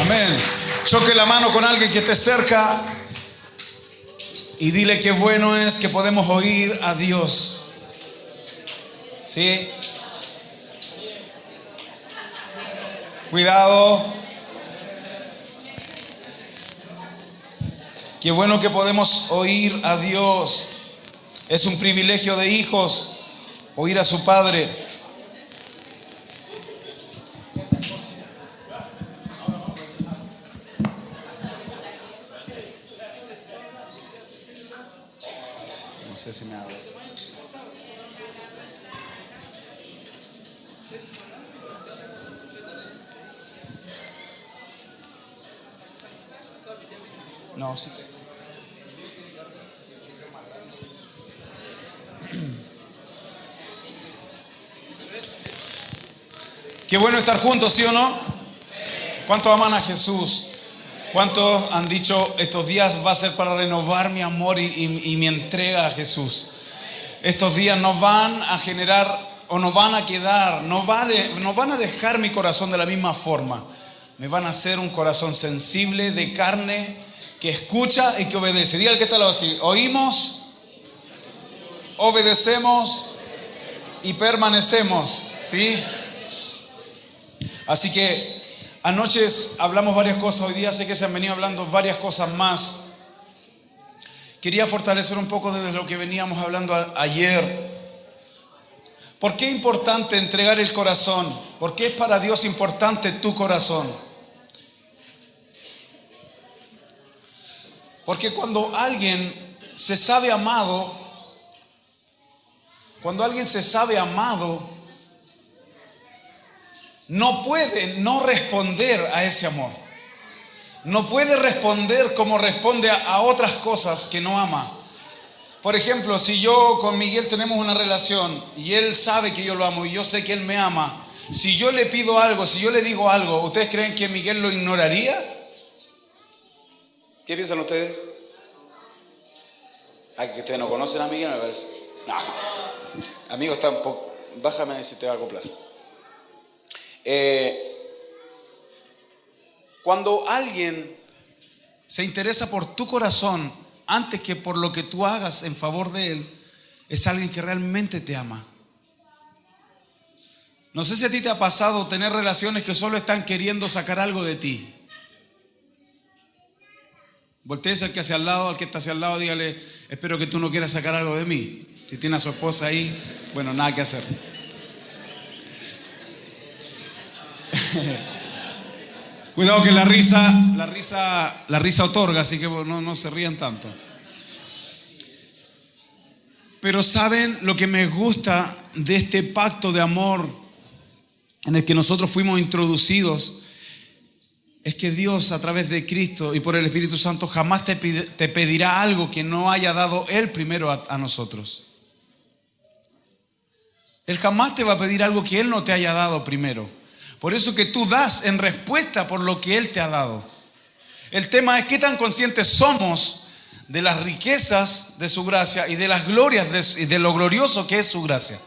Amén. Choque la mano con alguien que esté cerca y dile qué bueno es que podemos oír a Dios. ¿Sí? Cuidado. Qué bueno que podemos oír a Dios. Es un privilegio de hijos oír a su Padre. No sé si me habla. No, sí. Qué bueno estar juntos, ¿sí o no? ¿Cuántos aman a Jesús? ¿Cuántos han dicho estos días va a ser para renovar mi amor y mi entrega a Jesús? Estos días nos van a generar o nos van a quedar, nos van a dejar mi corazón de la misma forma. Me van a hacer un corazón sensible, de carne, que escucha y que obedece. Diga al que está al lado así: oímos, obedecemos y permanecemos. ¿Sí? Así que anoche hablamos varias cosas, hoy día sé que se han venido hablando varias cosas más. Quería fortalecer un poco desde lo que veníamos hablando ayer. ¿Por qué es importante entregar el corazón? ¿Por qué es para Dios importante tu corazón? Porque cuando alguien se sabe amado, no puede no responder a ese amor. No puede responder como responde a otras cosas que no ama. Por ejemplo, si yo con Miguel tenemos una relación y él sabe que yo lo amo y yo sé que él me ama, si yo le pido algo, si yo le digo algo, ¿ustedes creen que Miguel lo ignoraría? ¿Qué piensan ustedes? Que ustedes no conocen a Miguel, me parece. No. Amigo, está un poco. Bájame si te va a acoplar. Cuando alguien se interesa por tu corazón antes que por lo que tú hagas en favor de él, es alguien que realmente te ama. No sé si a ti te ha pasado tener relaciones que solo están queriendo sacar algo de ti. Voltéese al que hacia al lado, al que está hacia al lado, dígale: espero que tú no quieras sacar algo de mí. Si tiene a su esposa ahí, bueno, nada que hacer. Cuidado que la risa otorga, así que no se rían tanto. Pero ¿saben lo que me gusta de este pacto de amor en el que nosotros fuimos introducidos? Es que Dios, a través de Cristo y por el Espíritu Santo, jamás te pedirá algo que no haya dado Él primero a nosotros. Él jamás te va a pedir algo que Él no te haya dado primero. Por eso que tú das en respuesta por lo que Él te ha dado. El tema es qué tan conscientes somos de las riquezas de su gracia y de las glorias y de lo glorioso que es su gracia.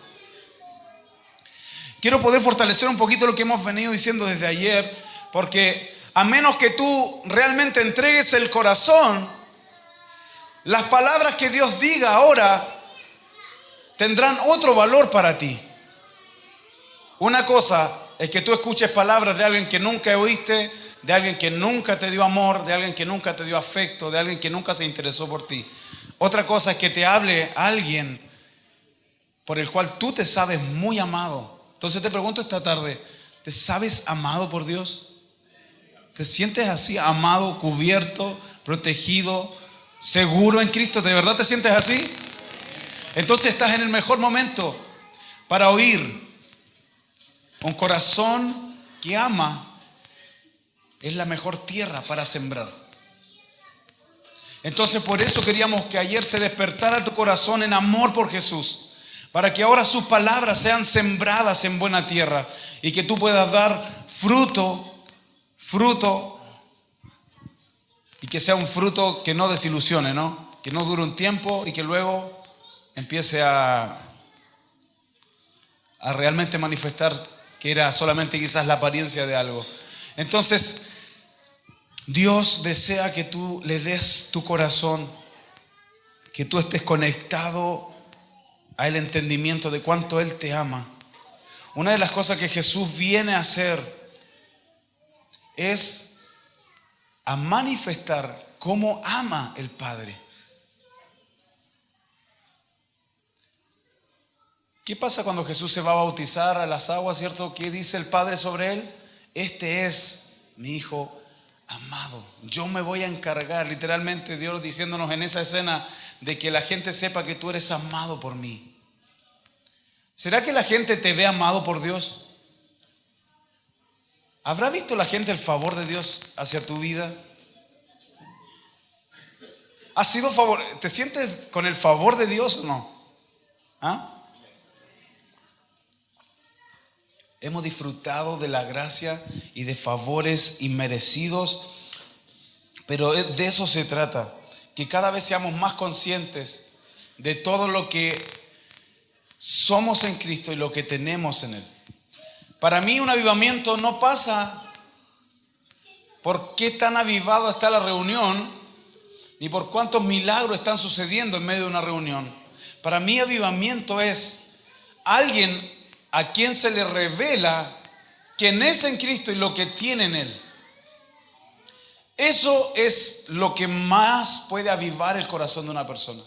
Quiero poder fortalecer un poquito lo que hemos venido diciendo desde ayer, porque a menos que tú realmente entregues el corazón, las palabras que Dios diga ahora tendrán otro valor para ti. Una cosa es que tú escuches palabras de alguien que nunca oíste, de alguien que nunca te dio amor, de alguien que nunca te dio afecto, de alguien que nunca se interesó por ti. Otra cosa es que te hable alguien por el cual tú te sabes muy amado. Entonces te pregunto esta tarde, ¿te sabes amado por Dios? ¿Te sientes así, amado, cubierto, protegido, seguro en Cristo? ¿De verdad te sientes así? Entonces estás en el mejor momento para oír. Un corazón que ama es la mejor tierra para sembrar. Entonces por eso queríamos que ayer se despertara tu corazón en amor por Jesús, para que ahora sus palabras sean sembradas en buena tierra y que tú puedas dar fruto, y que sea un fruto que no desilusione, ¿no? Que no dure un tiempo y que luego empiece a realmente manifestar que era solamente quizás la apariencia de algo. Entonces, Dios desea que tú le des tu corazón, que tú estés conectado al entendimiento de cuánto Él te ama. Una de las cosas que Jesús viene a hacer es a manifestar cómo ama el Padre. ¿Qué pasa cuando Jesús se va a bautizar a las aguas, cierto? ¿Qué dice el Padre sobre Él? Este es mi Hijo amado. Yo me voy a encargar, literalmente Dios diciéndonos en esa escena, de que la gente sepa que tú eres amado por mí. ¿Será que la gente te ve amado por Dios? ¿Habrá visto la gente el favor de Dios hacia tu vida? ¿Has sido ¿Te sientes con el favor de Dios o no? ¿Ah? Hemos disfrutado de la gracia y de favores inmerecidos, pero de eso se trata, que cada vez seamos más conscientes de todo lo que somos en Cristo y lo que tenemos en Él. Para mí un avivamiento no pasa por qué tan avivado está la reunión, ni por cuántos milagros están sucediendo en medio de una reunión. Para mí avivamiento es alguien a quien se le revela quién es en Cristo y lo que tiene en Él. Eso es lo que más puede avivar el corazón de una persona.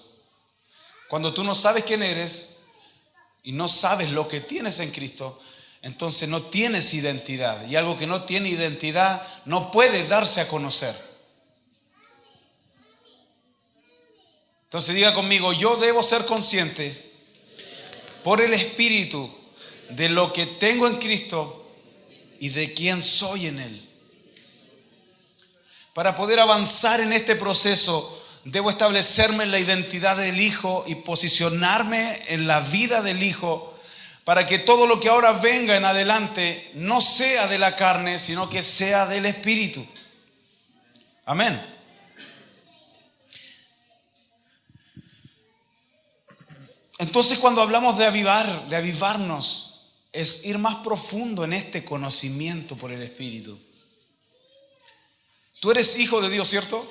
Cuando tú no sabes quién eres y no sabes lo que tienes en Cristo, entonces no tienes identidad. Y algo que no tiene identidad no puede darse a conocer. Entonces diga conmigo, yo debo ser consciente por el Espíritu de lo que tengo en Cristo y de quién soy en Él. Para poder avanzar en este proceso, debo establecerme en la identidad del Hijo y posicionarme en la vida del Hijo, para que todo lo que ahora venga en adelante no sea de la carne, sino que sea del Espíritu. Amén. Entonces, cuando hablamos de avivarnos, es ir más profundo en este conocimiento por el Espíritu. Tú eres hijo de Dios, ¿cierto?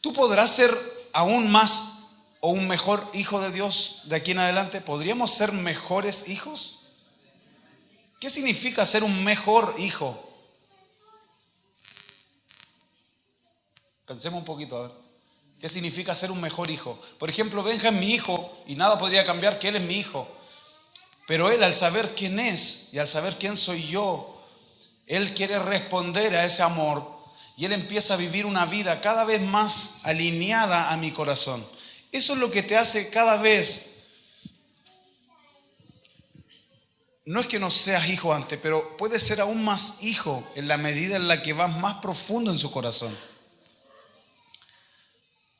¿Tú podrás ser aún más o un mejor hijo de Dios de aquí en adelante? ¿Podríamos ser mejores hijos? ¿Qué significa ser un mejor hijo? Pensemos un poquito, a ver. ¿Qué significa ser un mejor hijo? Por ejemplo, Benja es mi hijo y nada podría cambiar que él es mi hijo. Pero él, al saber quién es y al saber quién soy yo, él quiere responder a ese amor y él empieza a vivir una vida cada vez más alineada a mi corazón. Eso es lo que te hace cada vez. No es que no seas hijo antes, pero puedes ser aún más hijo en la medida en la que vas más profundo en su corazón.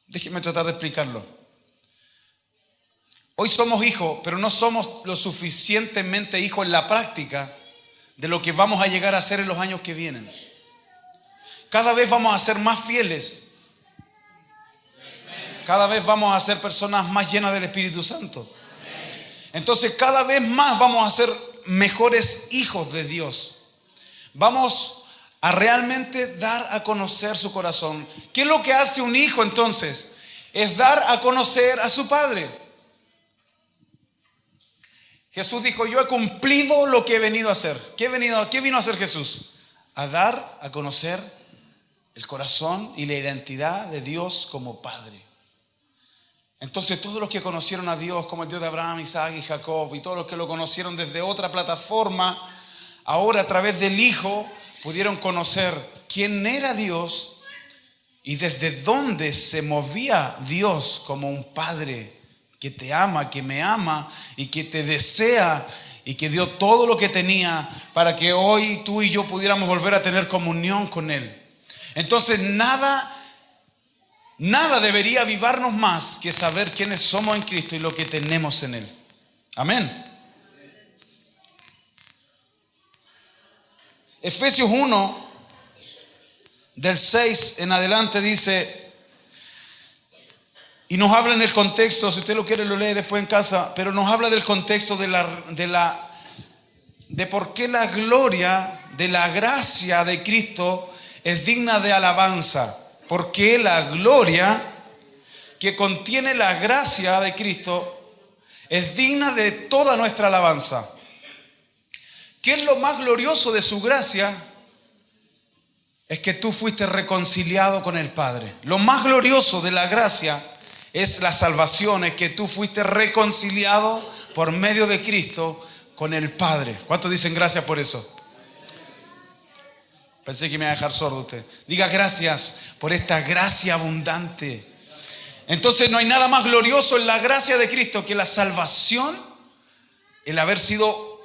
Déjeme tratar de explicarlo. Hoy somos hijos, pero no somos lo suficientemente hijos en la práctica de lo que vamos a llegar a ser en los años que vienen. Cada vez vamos a ser más fieles. Cada vez vamos a ser personas más llenas del Espíritu Santo. Entonces cada vez más vamos a ser mejores hijos de Dios. Vamos a realmente dar a conocer su corazón. ¿Qué es lo que hace un hijo entonces? Es dar a conocer a su padre. Jesús dijo, yo he cumplido lo que he venido a hacer. ¿Qué vino a hacer Jesús? A dar a conocer el corazón y la identidad de Dios como Padre. Entonces todos los que conocieron a Dios como el Dios de Abraham, Isaac y Jacob, y todos los que lo conocieron desde otra plataforma, ahora a través del Hijo pudieron conocer quién era Dios y desde dónde se movía Dios como un Padre que te ama, que me ama y que te desea y que dio todo lo que tenía para que hoy tú y yo pudiéramos volver a tener comunión con Él. Entonces nada debería avivarnos más que saber quiénes somos en Cristo y lo que tenemos en Él. Amén. Efesios 1, del 6 en adelante dice, y nos habla en el contexto, si usted lo quiere lo lee después en casa, pero nos habla del contexto de por qué la gloria de la gracia de Cristo es digna de alabanza, porque la gloria que contiene la gracia de Cristo es digna de toda nuestra alabanza. ¿Qué es lo más glorioso de su gracia? Es que tú fuiste reconciliado con el Padre. Lo más glorioso de la gracia es la salvación, es que tú fuiste reconciliado por medio de Cristo con el Padre. ¿Cuántos dicen gracias por eso? Pensé que me iba a dejar sordo usted. Diga gracias por esta gracia abundante. Entonces no hay nada más glorioso en la gracia de Cristo que la salvación, el haber sido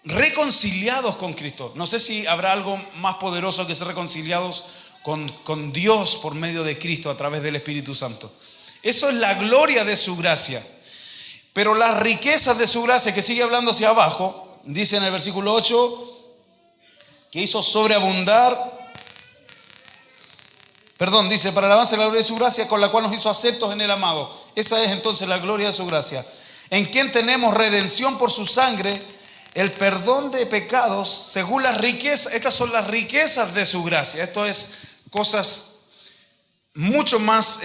reconciliados con Cristo. No sé si habrá algo más poderoso que ser reconciliados con Dios por medio de Cristo a través del Espíritu Santo. Eso es la gloria de su gracia. Pero las riquezas de su gracia, que sigue hablando hacia abajo, dice en el versículo 8, que hizo sobreabundar, dice, para alabanza de la gloria de su gracia, con la cual nos hizo aceptos en el amado. Esa es entonces la gloria de su gracia, en quien tenemos redención por su sangre, el perdón de pecados, según las riquezas. Estas son las riquezas de su gracia. Esto es cosas mucho más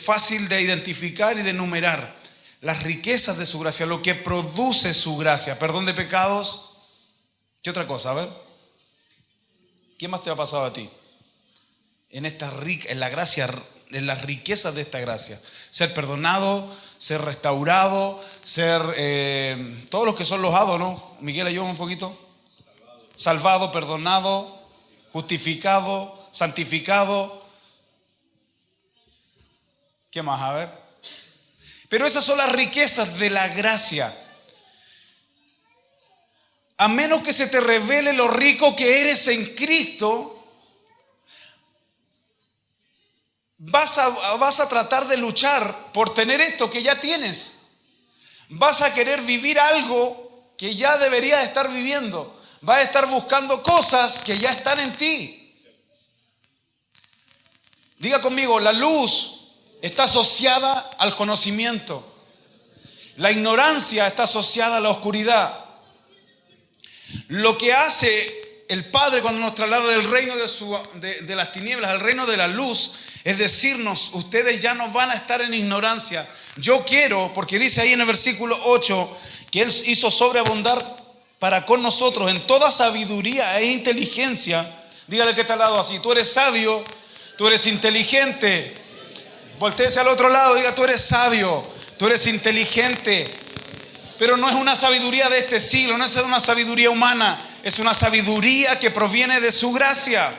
fácil de identificar y de enumerar. Las riquezas de su gracia, lo que produce su gracia. Perdón de pecados. ¿Qué otra cosa? A ver. ¿Qué más te ha pasado a ti? En la gracia, en las riquezas de esta gracia. Ser perdonado, ser restaurado, ser todos los que son los hados, ¿no? Miguel, ayúdame un poquito. Salvado, perdonado, justificado, santificado. ¿Qué más? A ver. Pero esas son las riquezas de la gracia. A menos que se te revele lo rico que eres en Cristo, vas a tratar de luchar por tener esto que ya tienes. Vas a querer vivir algo que ya deberías estar viviendo. Vas a estar buscando cosas que ya están en ti. Diga conmigo, la luz está asociada al conocimiento. La ignorancia está asociada a la oscuridad. Lo que hace el Padre cuando nos traslada del reino de las tinieblas al reino de la luz es decirnos, ustedes ya no van a estar en ignorancia. Yo quiero, porque dice ahí en el versículo 8, que Él hizo sobreabundar para con nosotros en toda sabiduría e inteligencia. Dígale que está al lado así, tú eres sabio, tú eres inteligente. Voltéese al otro lado, diga, tú eres sabio, tú eres inteligente. Pero no es una sabiduría de este siglo, no es una sabiduría humana, es una sabiduría que proviene de su gracia.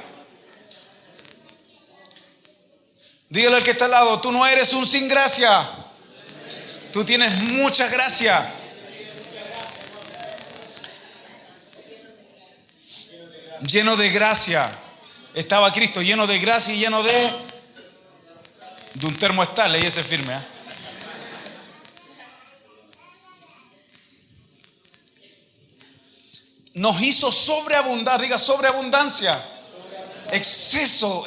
Dígale al que está al lado, tú no eres un sin gracia, tú tienes mucha gracia. Lleno de gracia. Estaba Cristo lleno de gracia y lleno de un termoestal, leí ese firme, ¿eh? Nos hizo sobreabundar, diga sobreabundancia. Exceso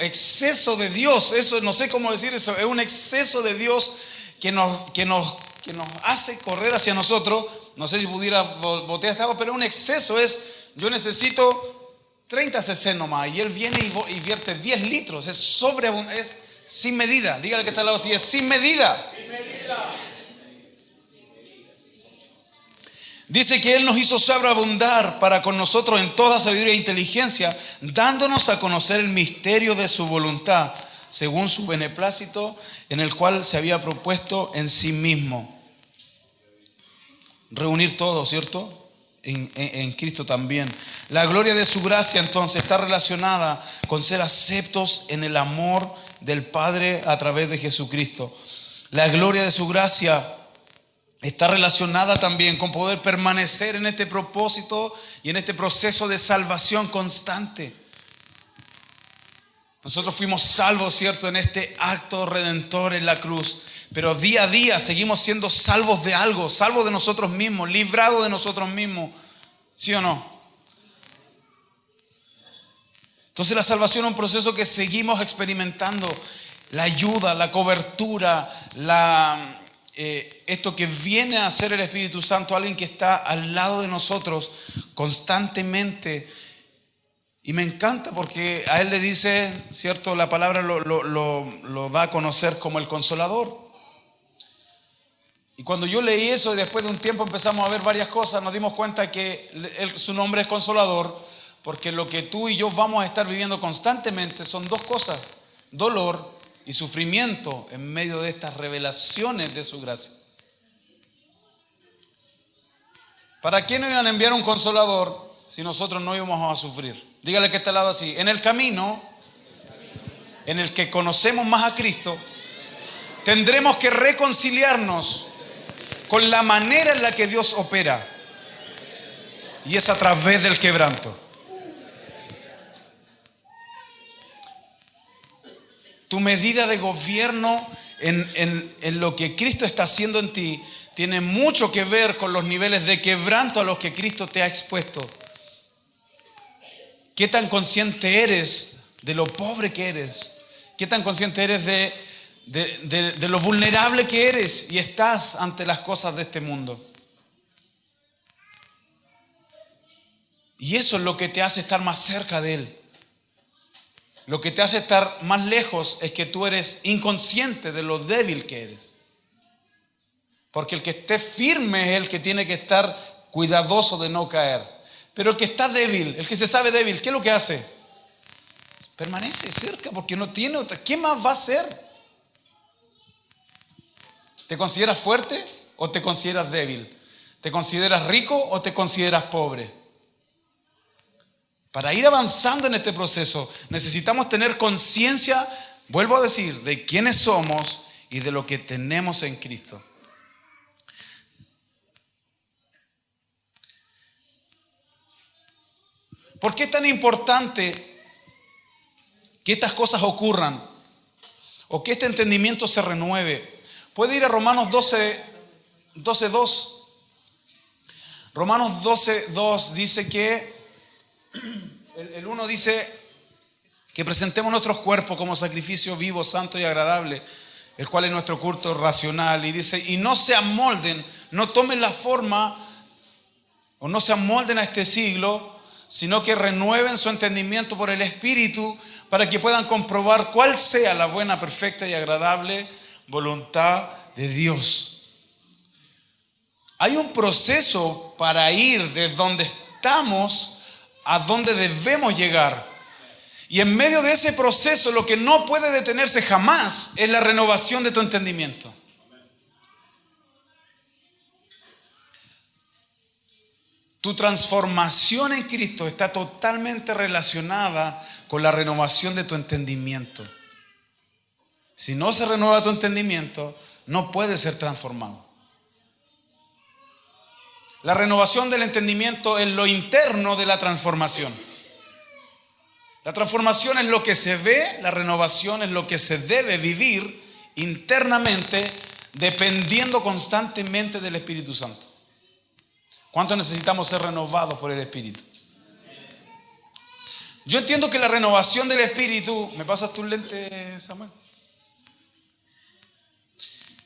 de Dios. Eso no sé cómo decir eso. Es un exceso de Dios que nos hace correr hacia nosotros. No sé si pudiera botear esta agua, pero un exceso es, yo necesito 30 cc nomás, y Él viene y vierte 10 litros. Es sobreabundante, es sin medida. Dígale que está al lado así, es sin medida. Dice que Él nos hizo sobreabundar para con nosotros en toda sabiduría e inteligencia, dándonos a conocer el misterio de su voluntad, según su beneplácito, en el cual se había propuesto en sí mismo. Reunir todo, ¿cierto? En Cristo también. La gloria de su gracia entonces está relacionada con ser aceptos en el amor del Padre a través de Jesucristo. La gloria de su gracia está relacionada también con poder permanecer en este propósito y en este proceso de salvación constante. Nosotros fuimos salvos, ¿cierto?, en este acto redentor en la cruz, pero día a día seguimos siendo salvos de algo, salvos de nosotros mismos, librados de nosotros mismos, ¿sí o no? Entonces la salvación es un proceso que seguimos experimentando, la ayuda, la cobertura, esto que viene a hacer el Espíritu Santo, alguien que está al lado de nosotros constantemente, Y me encanta porque a él le dice, ¿cierto? La palabra lo da a conocer como el Consolador. Y cuando yo leí eso y después de un tiempo empezamos a ver varias cosas, nos dimos cuenta que su nombre es Consolador, porque lo que tú y yo vamos a estar viviendo constantemente son dos cosas: dolor y sufrimiento en medio de estas revelaciones de su gracia. ¿Para qué nos iban a enviar un Consolador si nosotros no íbamos a sufrir? Dígale que está al lado así: en el camino en el que conocemos más a Cristo, tendremos que reconciliarnos con la manera en la que Dios opera, y es a través del quebranto. Tu medida de gobierno en lo que Cristo está haciendo en ti tiene mucho que ver con los niveles de quebranto a los que Cristo te ha expuesto. ¿Qué tan consciente eres de lo pobre que eres? ¿Qué tan consciente eres de lo vulnerable que eres y estás ante las cosas de este mundo? Y eso es lo que te hace estar más cerca de Él. Lo que te hace estar más lejos es que tú eres inconsciente de lo débil que eres. Porque el que esté firme es el que tiene que estar cuidadoso de no caer. Pero el que está débil, el que se sabe débil, ¿qué es lo que hace? Permanece cerca porque no tiene otra. ¿Qué más va a hacer? ¿Te consideras fuerte o te consideras débil? ¿Te consideras rico o te consideras pobre? Para ir avanzando en este proceso necesitamos tener conciencia, vuelvo a decir, de quiénes somos y de lo que tenemos en Cristo. ¿Por qué es tan importante que estas cosas ocurran o que este entendimiento se renueve? Puede ir a Romanos 12:2. Romanos 12:2 dice que el 1 dice que presentemos nuestros cuerpos como sacrificio vivo, santo y agradable, el cual es nuestro culto racional. Y dice, y no se amolden, no tomen la forma o no se amolden a este siglo, sino que renueven su entendimiento por el Espíritu, para que puedan comprobar cuál sea la buena, perfecta y agradable voluntad de Dios. Hay un proceso para ir de donde estamos a donde debemos llegar. Y en medio de ese proceso, lo que no puede detenerse jamás es la renovación de tu entendimiento. Tu transformación en Cristo está totalmente relacionada con la renovación de tu entendimiento. Si no se renueva tu entendimiento, no puedes ser transformado. La renovación del entendimiento es lo interno de la transformación. La transformación es lo que se ve, la renovación es lo que se debe vivir internamente, dependiendo constantemente del Espíritu Santo. ¿Cuánto necesitamos ser renovados por el Espíritu? Yo entiendo que la renovación del Espíritu... ¿Me pasas tu lente, Samuel?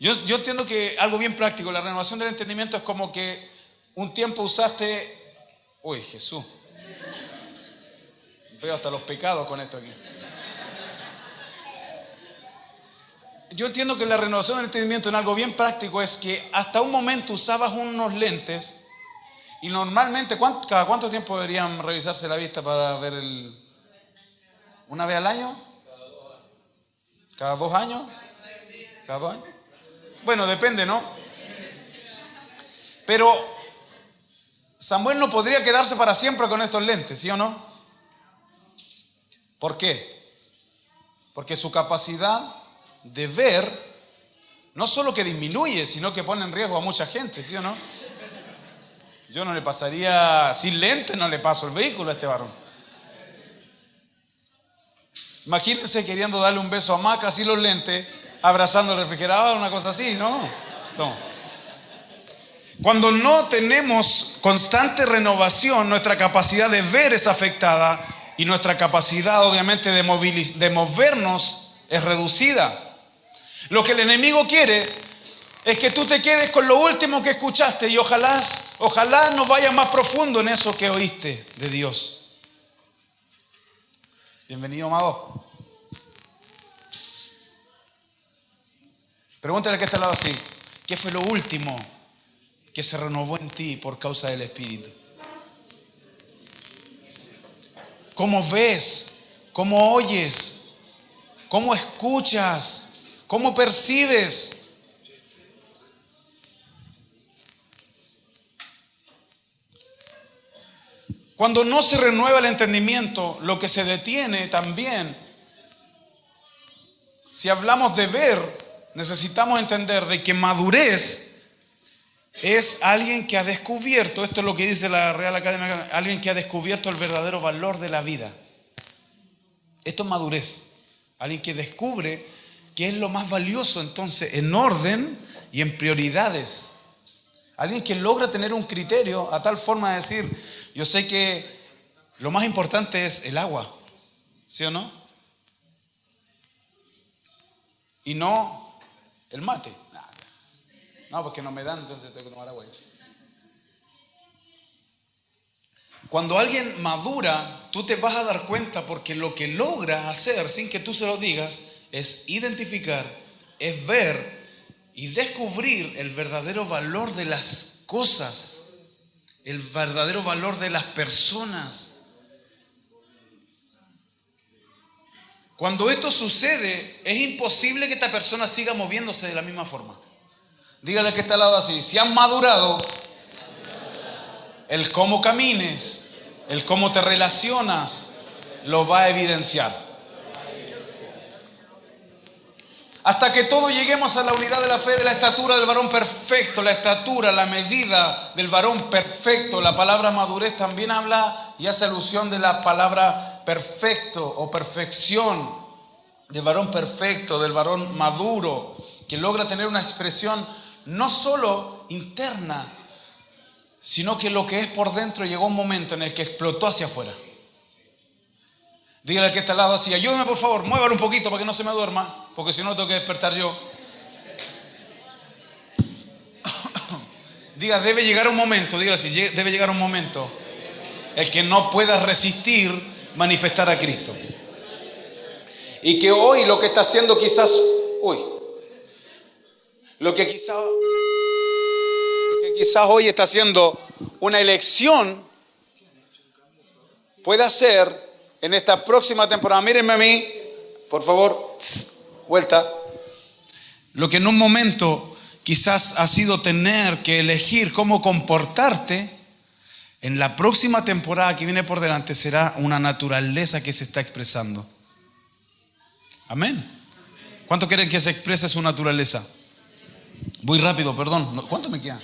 Yo entiendo que algo bien práctico, la renovación del entendimiento es como que un tiempo usaste... Uy, Jesús. Veo hasta los pecados con esto aquí. Yo entiendo que la renovación del entendimiento en algo bien práctico es que hasta un momento usabas unos lentes y normalmente, ¿cada cuánto tiempo deberían revisarse la vista para ver ¿una vez al año? ¿Cada 2 años? ¿Cada 2 años? Bueno, depende, ¿no? Pero Samuel no podría quedarse para siempre con estos lentes, ¿sí o no? ¿Por qué? Porque su capacidad de ver no solo que disminuye, sino que pone en riesgo a mucha gente, ¿sí o no? Yo no le pasaría, sin lentes no le paso el vehículo a este varón. Imagínense queriendo darle un beso a Maca sin los lentes, abrazando el refrigerador, una cosa así, ¿no? No. Cuando no tenemos constante renovación, nuestra capacidad de ver es afectada y nuestra capacidad, obviamente, de movernos es reducida. Lo que el enemigo quiere es que tú te quedes con lo último que escuchaste y ojalá no vayas más profundo en eso que oíste de Dios. Bienvenido, amado. Pregúntale al que está al lado así: ¿qué fue lo último que se renovó en ti por causa del Espíritu? ¿Cómo ves? ¿Cómo oyes? ¿Cómo escuchas? ¿Cómo percibes? Cuando no se renueva el entendimiento, lo que se detiene también, si hablamos de ver, necesitamos entender de que madurez es alguien que ha descubierto, esto es lo que dice la Real Academia, alguien que ha descubierto el verdadero valor de la vida. Esto es madurez. Alguien que descubre qué es lo más valioso entonces en orden y en prioridades. Alguien que logra tener un criterio a tal forma de decir: yo sé que lo más importante es el agua, ¿sí o no? Y no el mate. No, porque no me dan, entonces tengo que tomar agua. Cuando alguien madura, tú te vas a dar cuenta, porque lo que logra hacer sin que tú se lo digas es identificar, es ver y descubrir el verdadero valor de las cosas, el verdadero valor de las personas. Cuando esto sucede, es imposible que esta persona siga moviéndose de la misma forma. Dígale al que está al lado así: si han madurado, el cómo camines, el cómo te relacionas, lo va a evidenciar. Hasta que todos lleguemos a la unidad de la fe, de la estatura del varón perfecto. La estatura, la medida del varón perfecto. La palabra madurez también habla y hace alusión de la palabra perfecto o perfección, del varón perfecto, del varón maduro, que logra tener una expresión no solo interna, sino que lo que es por dentro llegó un momento en el que explotó hacia afuera. Dígale al que está al lado así: ayúdeme por favor, muévalo un poquito para que no se me duerma, porque si no tengo que despertar yo. Diga: debe llegar un momento, dígale así: debe llegar un momento el que no pueda resistir manifestar a Cristo. Y que hoy lo que está haciendo quizás, lo que quizás hoy está haciendo una elección, puede ser en esta próxima temporada. Mírenme a mí, por favor, vuelta. Lo que en un momento quizás ha sido tener que elegir cómo comportarte, en la próxima temporada que viene por delante será una naturaleza que se está expresando. Amén. ¿Cuántos quieren que se exprese su naturaleza? Voy rápido, perdón. ¿Cuánto me queda?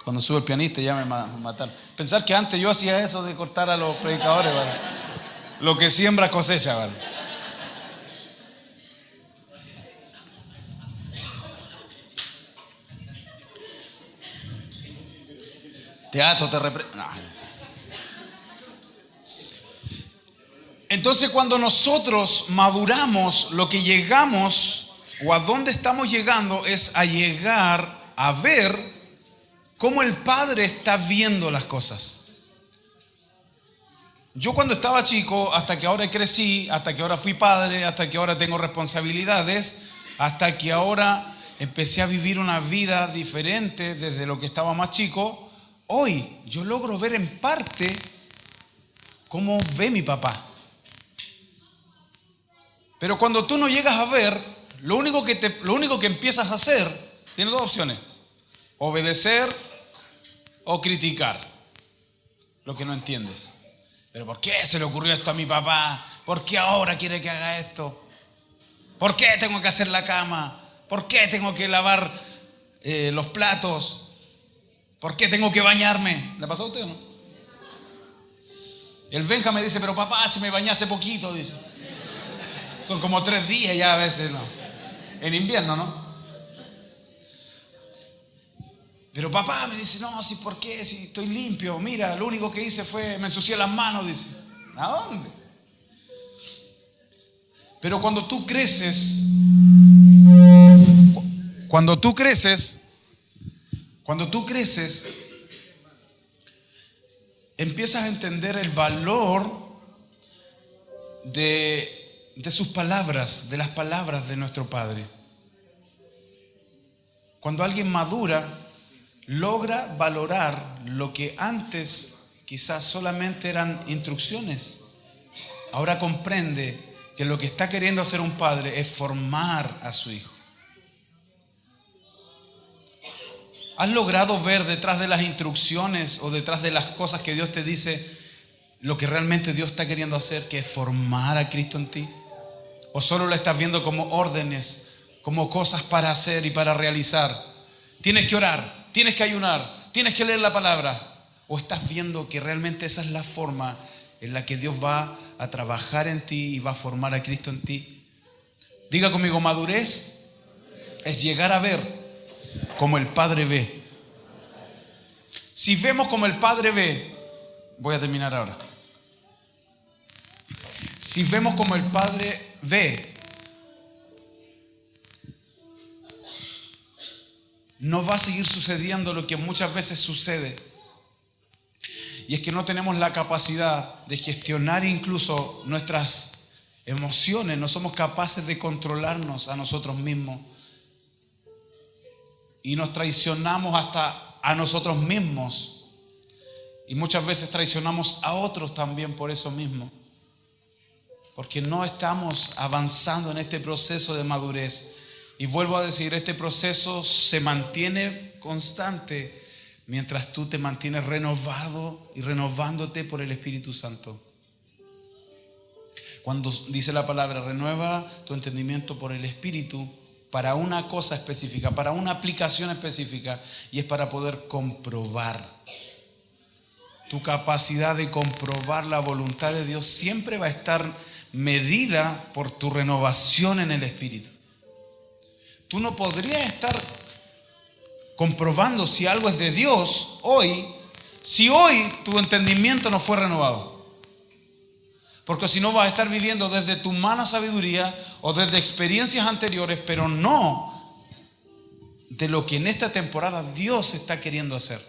Cuando sube el pianista ya me mataron. Pensar que antes yo hacía eso de cortar a los predicadores, ¿vale? Lo que siembra cosecha, ¿vale? Teatro te no. Entonces, cuando nosotros maduramos, lo que llegamos o a dónde estamos llegando es a llegar a ver cómo el Padre está viendo las cosas. Yo cuando estaba chico, hasta que ahora crecí, hasta que ahora fui padre, hasta que ahora tengo responsabilidades, hasta que ahora empecé a vivir una vida diferente desde lo que estaba más chico, hoy yo logro ver en parte cómo ve mi papá. Pero cuando tú no llegas a ver, lo único que empiezas a hacer, tiene dos opciones: obedecer o criticar lo que no entiendes. ¿Pero por qué se le ocurrió esto a mi papá? ¿Por qué ahora quiere que haga esto? ¿Por qué tengo que hacer la cama? ¿Por qué tengo que lavar los platos? ¿Por qué tengo que bañarme? ¿Le pasó a usted o no? El Benja me dice: pero papá, si me bañé hace poquito, dice. Son como 3 días ya a veces, ¿no? En invierno, ¿no? Pero papá me dice: no, si ¿por qué? Si estoy limpio, mira, lo único que hice fue, me ensucié las manos, dice. ¿A dónde? Pero cuando tú creces, empiezas a entender el valor de sus palabras, de las palabras de nuestro Padre. Cuando alguien madura, logra valorar lo que antes quizás solamente eran instrucciones. Ahora comprende que lo que está queriendo hacer un padre es formar a su hijo. ¿Has logrado ver detrás de las instrucciones o detrás de las cosas que Dios te dice lo que realmente Dios está queriendo hacer, que es formar a Cristo en ti? ¿O solo lo estás viendo como órdenes, como cosas para hacer y para realizar? Tienes que orar, tienes que ayunar, tienes que leer la palabra. ¿O estás viendo que realmente esa es la forma en la que Dios va a trabajar en ti y va a formar a Cristo en ti? Diga conmigo, madurez es llegar a ver como el Padre ve. Si vemos como el Padre ve, voy a terminar ahora. Si vemos como el Padre ve, no va a seguir sucediendo lo que muchas veces sucede. Y es que no tenemos la capacidad de gestionar incluso nuestras emociones. No somos capaces de controlarnos a nosotros mismos. Y nos traicionamos hasta a nosotros mismos. Y muchas veces traicionamos a otros también por eso mismo. Porque no estamos avanzando en este proceso de madurez. Y vuelvo a decir, este proceso se mantiene constante mientras tú te mantienes renovado y renovándote por el Espíritu Santo. Cuando dice la palabra, renueva tu entendimiento por el Espíritu para una cosa específica, para una aplicación específica, y es para poder comprobar. Tu capacidad de comprobar la voluntad de Dios siempre va a estar medida por tu renovación en el Espíritu. Tú no podrías estar comprobando si algo es de Dios hoy, si hoy tu entendimiento no fue renovado. Porque si no vas a estar viviendo desde tu humana sabiduría o desde experiencias anteriores, pero no de lo que en esta temporada Dios está queriendo hacer.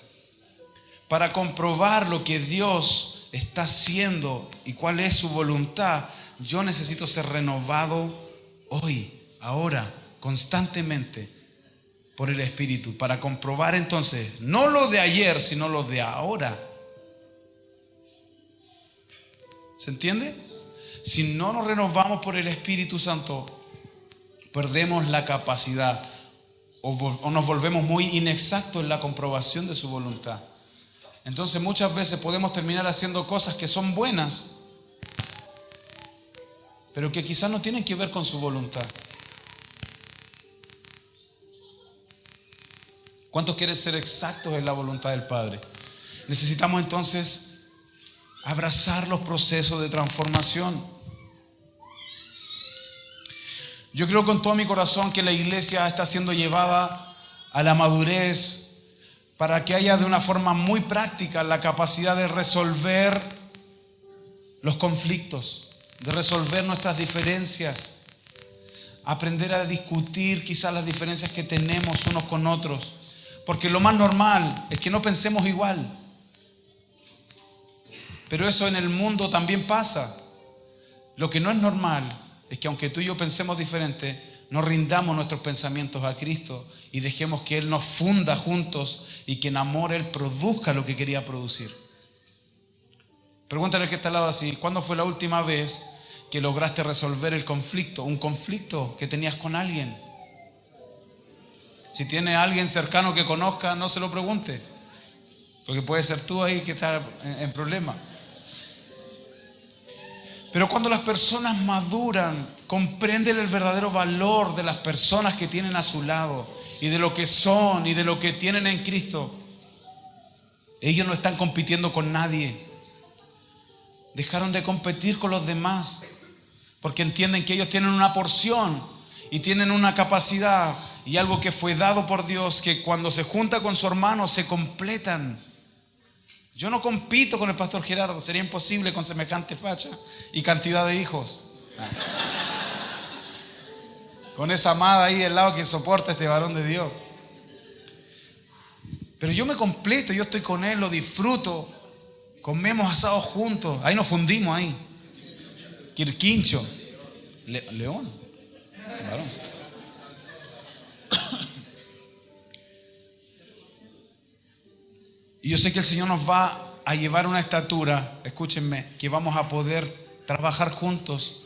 Para comprobar lo que Dios está haciendo y cuál es su voluntad, yo necesito ser renovado hoy, ahora, constantemente por el Espíritu, para comprobar entonces no lo de ayer, sino lo de ahora. ¿Se entiende? Si no nos renovamos por el Espíritu Santo, perdemos la capacidad o nos volvemos muy inexactos en la comprobación de su voluntad. Entonces muchas veces podemos terminar haciendo cosas que son buenas, pero que quizás no tienen que ver con su voluntad. ¿Cuántos quieren ser exactos en la voluntad del Padre? Necesitamos entonces abrazar los procesos de transformación. Yo creo con todo mi corazón que la iglesia está siendo llevada a la madurez para que haya de una forma muy práctica la capacidad de resolver los conflictos, de resolver nuestras diferencias, aprender a discutir quizás las diferencias que tenemos unos con otros. Porque lo más normal es que no pensemos igual. Pero eso en el mundo también pasa. Lo que no es normal es que aunque tú y yo pensemos diferente, no rindamos nuestros pensamientos a Cristo y dejemos que Él nos funda juntos y que en amor Él produzca lo que quería producir. Pregúntale al que está al lado así, ¿cuándo fue la última vez que lograste resolver el conflicto? Un conflicto que tenías con alguien. Si tiene alguien cercano que conozca, no se lo pregunte, porque puede ser tú ahí que estás en problema. Pero cuando las personas maduran, comprenden el verdadero valor de las personas que tienen a su lado y de lo que son y de lo que tienen en Cristo. Ellos no están compitiendo con nadie. Dejaron de competir con los demás porque entienden que ellos tienen una porción y tienen una capacidad y algo que fue dado por Dios, que cuando se junta con su hermano se completan. Yo no compito con el pastor Gerardo, sería imposible con semejante facha y cantidad de hijos. Con esa amada ahí del lado que soporta a este varón de Dios. Pero yo me completo, yo estoy con él, lo disfruto. Comemos asado juntos. Ahí nos fundimos ahí. Quirquincho. León. Y yo sé que el Señor nos va a llevar a una estatura, escúchenme, que vamos a poder trabajar juntos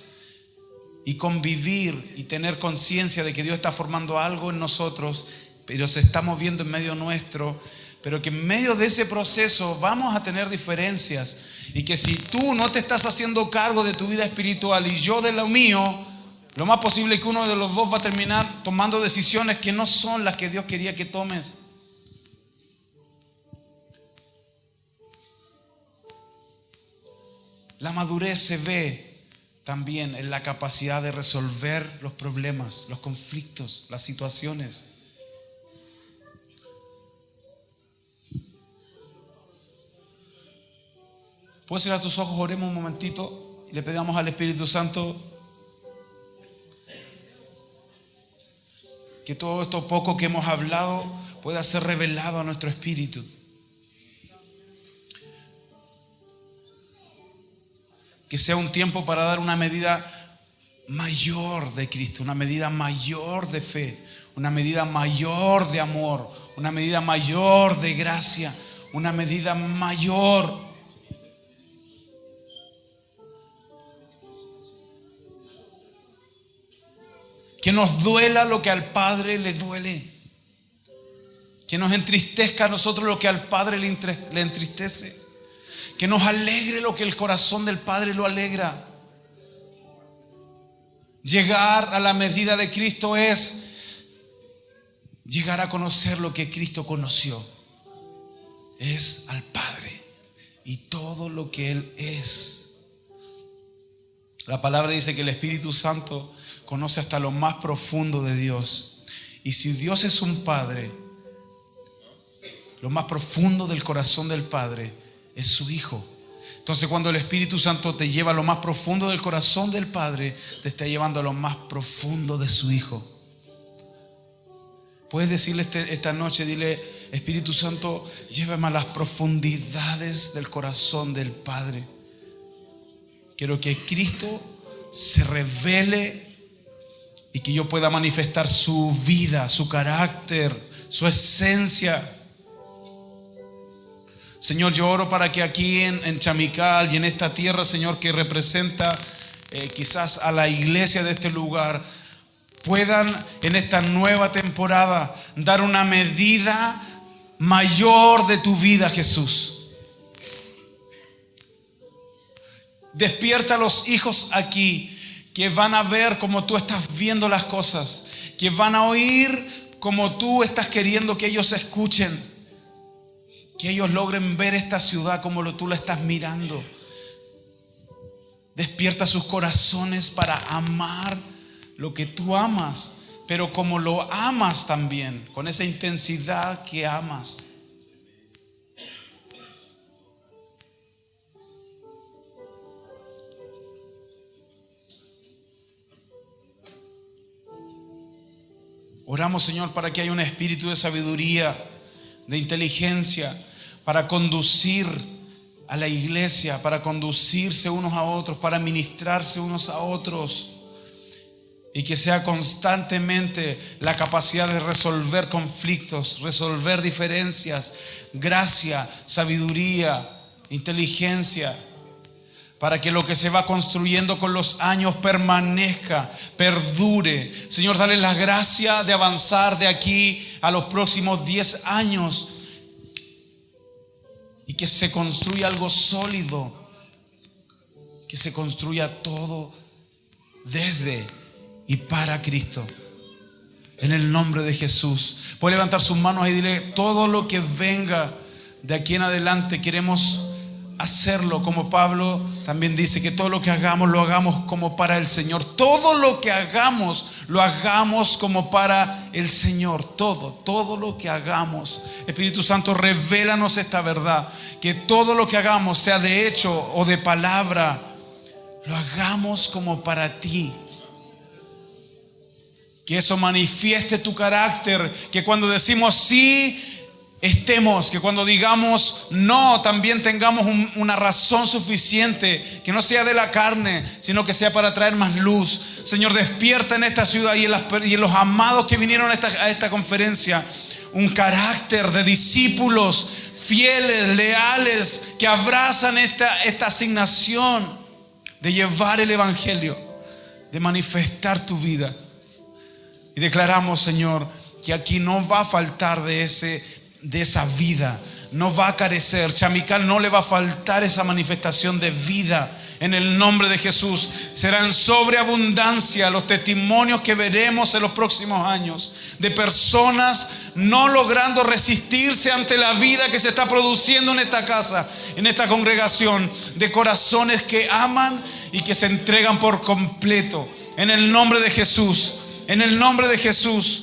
y convivir y tener conciencia de que Dios está formando algo en nosotros, pero se está moviendo en medio nuestro, pero que en medio de ese proceso vamos a tener diferencias, y que si tú no te estás haciendo cargo de tu vida espiritual y yo de lo mío, lo más posible es que uno de los dos va a terminar tomando decisiones que no son las que Dios quería que tomes. La madurez se ve también en la capacidad de resolver los problemas, los conflictos, las situaciones. Puedes cerrar tus ojos, oremos un momentito y le pedamos al Espíritu Santo que todo esto poco que hemos hablado pueda ser revelado a nuestro espíritu. Que sea un tiempo para dar una medida mayor de Cristo, una medida mayor de fe, una medida mayor de amor, una medida mayor de gracia, una medida mayor. Que nos duela lo que al Padre le duele. Que nos entristezca a nosotros lo que al Padre le entristece. Que nos alegre lo que el corazón del Padre lo alegra. Llegar a la medida de Cristo es llegar a conocer lo que Cristo conoció. Es al Padre y todo lo que Él es. La palabra dice que el Espíritu Santo conoce hasta lo más profundo de Dios. Y si Dios es un Padre, lo más profundo del corazón del Padre es su Hijo. Entonces, cuando el Espíritu Santo te lleva a lo más profundo del corazón del Padre, te está llevando a lo más profundo de su Hijo. Puedes decirle esta noche, dile: Espíritu Santo, llévame a las profundidades del corazón del Padre. Quiero que Cristo se revele y que yo pueda manifestar su vida, su carácter, su esencia. Señor, yo oro para que aquí en Chamical y en esta tierra, Señor, que representa quizás a la iglesia de este lugar, puedan en esta nueva temporada dar una medida mayor de tu vida, Jesús. Despierta a los hijos aquí, que van a ver como tú estás viendo las cosas, que van a oír como tú estás queriendo que ellos escuchen, que ellos logren ver esta ciudad como tú la estás mirando. Despierta sus corazones para amar lo que tú amas, pero como lo amas también, con esa intensidad que amas. Oramos, Señor, para que haya un espíritu de sabiduría, de inteligencia, para conducir a la iglesia, para conducirse unos a otros, para ministrarse unos a otros. Y que sea constantemente la capacidad de resolver conflictos, resolver diferencias, gracia, sabiduría, inteligencia, para que lo que se va construyendo con los años permanezca, perdure. Señor, dale la gracia de avanzar de aquí a los próximos 10 años y que se construya algo sólido, que se construya todo desde y para Cristo. En el nombre de Jesús. Puede levantar sus manos y dile: todo lo que venga de aquí en adelante queremos hacerlo como Pablo también dice, que todo lo que hagamos lo hagamos como para el Señor. Todo lo que hagamos lo hagamos como para el Señor. Todo lo que hagamos. Espíritu Santo, revélanos esta verdad, que todo lo que hagamos, sea de hecho o de palabra, lo hagamos como para ti. Que eso manifieste tu carácter, que cuando decimos sí, estemos, que cuando digamos no, también tengamos una razón suficiente, que no sea de la carne, sino que sea para traer más luz. Señor, despierta en esta ciudad y en los amados que vinieron a esta conferencia un carácter de discípulos fieles, leales, que abrazan esta asignación de llevar el evangelio, de manifestar tu vida. Y declaramos, Señor, que aquí no va a faltar de esa vida, no va a carecer. Chamical no le va a faltar esa manifestación de vida. En el nombre de Jesús serán sobreabundancia los testimonios que veremos en los próximos años de personas no logrando resistirse ante la vida que se está produciendo en esta casa, en esta congregación, de corazones que aman y que se entregan por completo. En el nombre de Jesús, en el nombre de Jesús.